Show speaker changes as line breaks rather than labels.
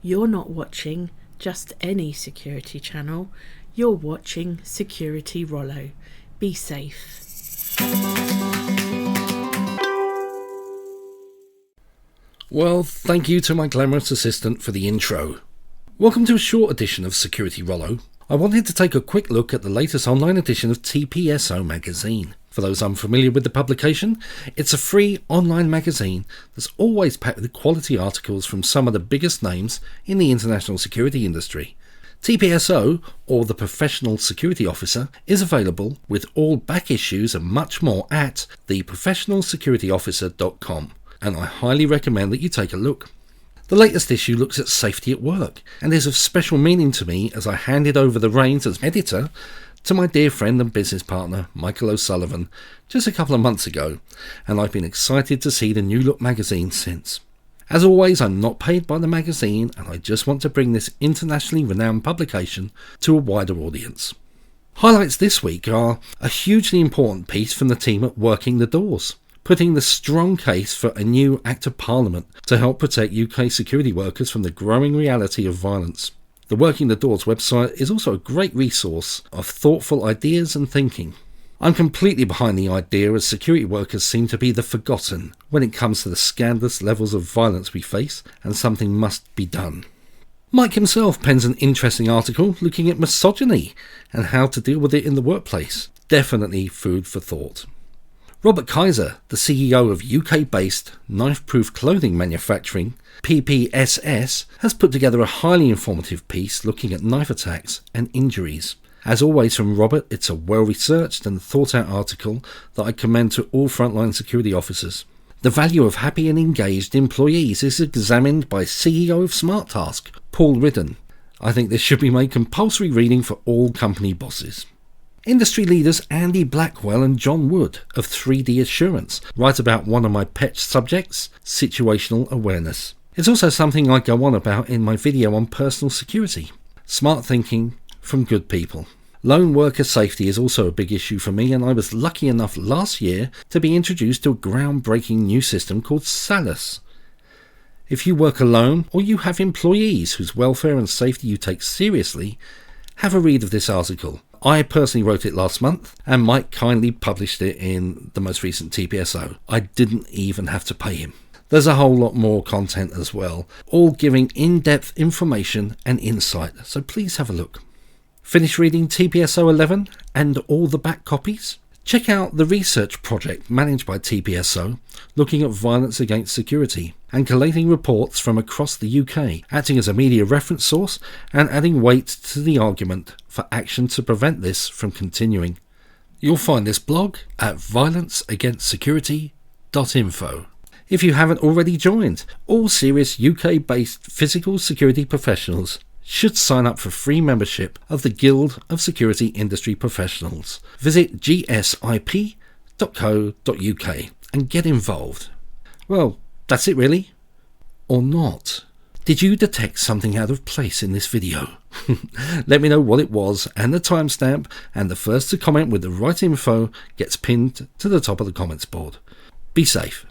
You're not watching just any security channel. You're watching Security Rollo. Be safe.
Well, thank you to my glamorous assistant for the intro. Welcome to a short edition of Security Rollo. I wanted to take a quick look at the latest online edition of TPSO magazine. For those unfamiliar with the publication, it's a free online magazine that's always packed with quality articles from some of the biggest names in the international security industry. TPSO, or the Professional Security Officer, is available with all back issues and much more at theprofessionalsecurityofficer.com, and I highly recommend that you take a look. The latest issue looks at safety at work and is of special meaning to me as I handed over the reins as editor to my dear friend and business partner Michael O'Sullivan just a couple of months ago, and I've been excited to see the new look magazine since. As always, I'm not paid by the magazine, and I just want to bring this internationally renowned publication to a wider audience. Highlights this week are a hugely important piece from the team at Working the Doors, putting the strong case for a new Act of Parliament to help protect UK security workers from the growing reality of violence. The Working the Doors website is also a great resource of thoughtful ideas and thinking. I'm completely behind the idea, as security workers seem to be the forgotten when it comes to the scandalous levels of violence we face, and something must be done. Mike himself pens an interesting article looking at misogyny and how to deal with it in the workplace. Definitely food for thought. Robert Kaiser, the CEO of UK-based knife-proof clothing manufacturing, TPSO, has put together a highly informative piece looking at knife attacks and injuries. As always from Robert, it's a well-researched and thought-out article that I commend to all frontline security officers. The value of happy and engaged employees is examined by CEO of SmartTask, Paul Ridden. I think this should be made compulsory reading for all company bosses. Industry leaders Andy Blackwell and John Wood of 3D Assurance write about one of my pet subjects, situational awareness. It's also something I go on about in my video on personal security. Smart thinking from good people. Lone worker safety is also a big issue for me, and I was lucky enough last year to be introduced to a groundbreaking new system called Salus. If you work alone or you have employees whose welfare and safety you take seriously, have a read of this article. I personally wrote it last month, and Mike kindly published it in the most recent TPSO. I didn't even have to pay him. There's a whole lot more content as well, all giving in-depth information and insight, so please have a look. Finish reading TPSO 11 and all the back copies? Check out the research project managed by TPSO, looking at violence against security and collating reports from across the UK, acting as a media reference source and adding weight to the argument for action to prevent this from continuing. You'll find this blog at violenceagainstsecurity.info. If you haven't already joined, all serious UK-based physical security professionals should sign up for free membership of the Guild of Security Industry Professionals. Visit gsip.co.uk and get involved. Well, that's it really. Or not. Did you detect something out of place in this video? Let me know what it was and the timestamp, and the first to comment with the right info gets pinned to the top of the comments board. Be safe.